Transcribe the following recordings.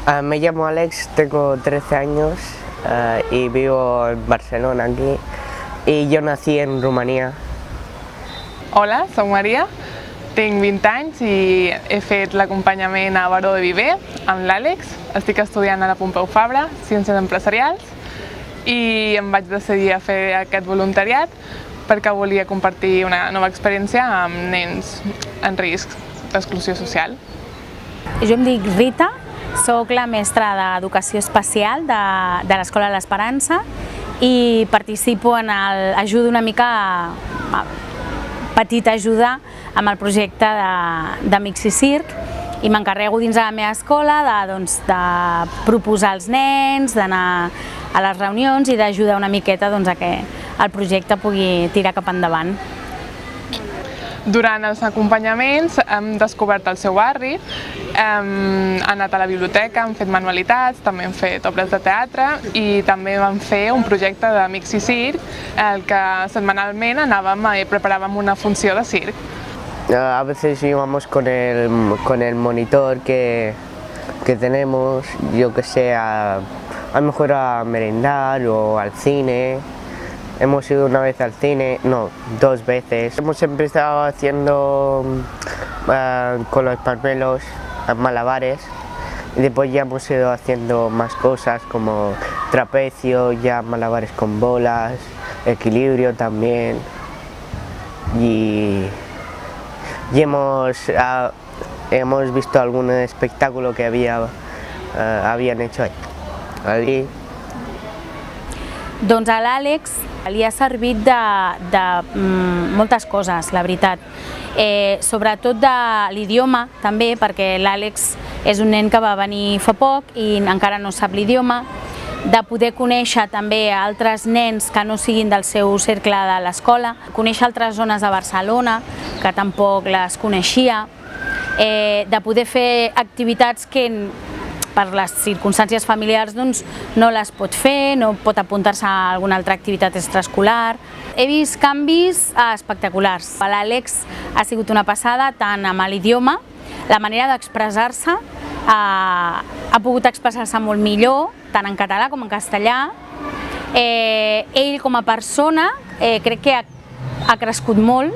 Me llamo Alex, tengo 13 años y vivo en Barcelona aquí y yo nací en Rumanía. Hola, soc Maria, tinc 20 anys i he fet l'acompanyament a Baró de Viver amb l'Àlex. Estic estudiant a la Pompeu Fabra, Ciències Empresarials, i em vaig decidir a fer aquest voluntariat perquè volia compartir una nova experiència amb nens en risc d'exclusió social. Jo em dic Rita, soc la mestra d'Educació Especial de l'Escola de l'Esperança i participo ajudo una mica, petita ajuda amb el projecte de Mixi Circ i m'encarrego dins de la meva escola de proposar als nens, d'anar a les reunions i d'ajudar una miqueta a que el projecte pugui tirar cap endavant. Durant els acompanyaments hem descobert el seu barri, hem anat a la biblioteca, hem fet manualitats, també hem fet obres de teatre i també vam fer un projecte de Mixi Circ, el que setmanalment anàvem i preparàvem una funció de circ. A veces íbamos con el monitor que tenemos, yo que sé, a lo mejor a merendar o al cine. Hemos ido una vez al cine, no, 2 veces. Hemos empezado haciendo con los pañuelos malabares y después ya hemos ido haciendo más cosas como trapecio, ya malabares con bolas, equilibrio también. Y hemos visto algún espectáculo que habían hecho ahí. Doncs a l'Àlex li ha servit de moltes coses, la veritat. Sobretot de l'idioma també, perquè l'Àlex és un nen que va venir fa poc i encara no sap l'idioma, de poder conèixer també altres nens que no siguin del seu cercle de l'escola, conèixer altres zones de Barcelona que tampoc les coneixia, de poder fer activitats que per les circumstàncies familiars no les pot fer, no pot apuntar-se a alguna altra activitat extraescolar. He vist canvis espectaculars. L'Àlex ha sigut una passada tant amb l'idioma, la manera d'expressar-se, ha pogut expressar-se molt millor, tant en català com en castellà. Ell com a persona crec que ha crescut molt,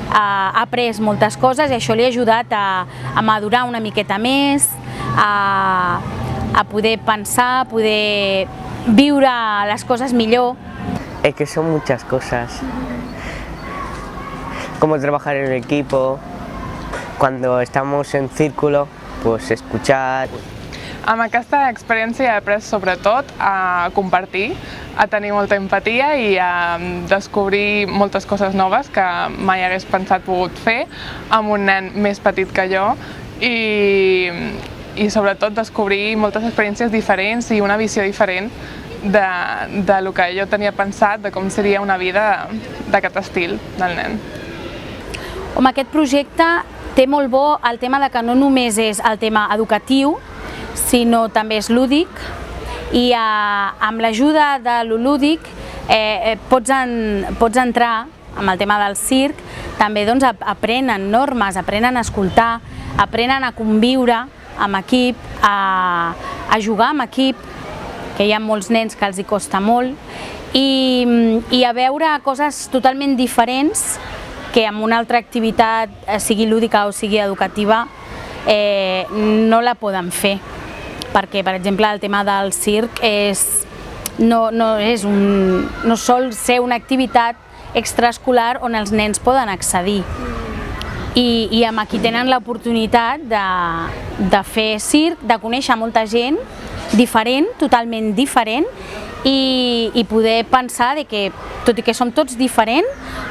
ha après moltes coses i això li ha ajudat a madurar una miqueta més, a poder pensar, a poder viure les coses millor. Es que son muchas cosas, como trabajar en equipo, cuando estamos en círculo, pues escuchar. Amb aquesta experiència he après sobretot a compartir, a tenir molta empatia i a descobrir moltes coses noves que mai hagués pensat pogut fer amb un nen més petit que jo i sobretot descobrir moltes experiències diferents i una visió diferent de lo que jo tenia pensat de com seria una vida d'aquest estil del nen. Home, aquest projecte té molt bo el tema de que no només és el tema educatiu, sinó també és lúdic i amb l'ajuda de lo lúdic pots entrar amb el tema del circ, també aprenen normes, aprenen a escoltar, aprenen a conviure amb equip, a jugar amb equip, que hi ha molts nens que els hi costa molt, i a veure coses totalment diferents que amb una altra activitat, sigui lúdica o sigui educativa, no la poden fer. Perquè, per exemple, el tema del circ no sol ser una activitat extraescolar on els nens poden accedir. I aquí tenen l'oportunitat de fer circ, de conèixer molta gent diferent, totalment diferent, i poder pensar que, tot i que som tots diferents,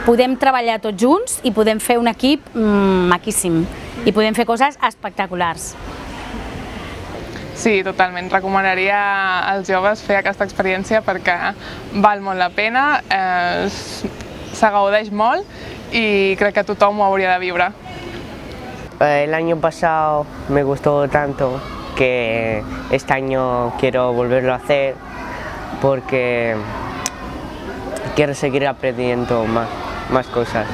podem treballar tots junts i podem fer un equip maquíssim i podem fer coses espectaculars. Sí, totalment. Recomanaria als joves fer aquesta experiència perquè val molt la pena, se gaudeix molt y creo que tothom ho hauria de viure. El año pasado me gustó tanto que este año quiero volverlo a hacer porque quiero seguir aprendiendo más cosas.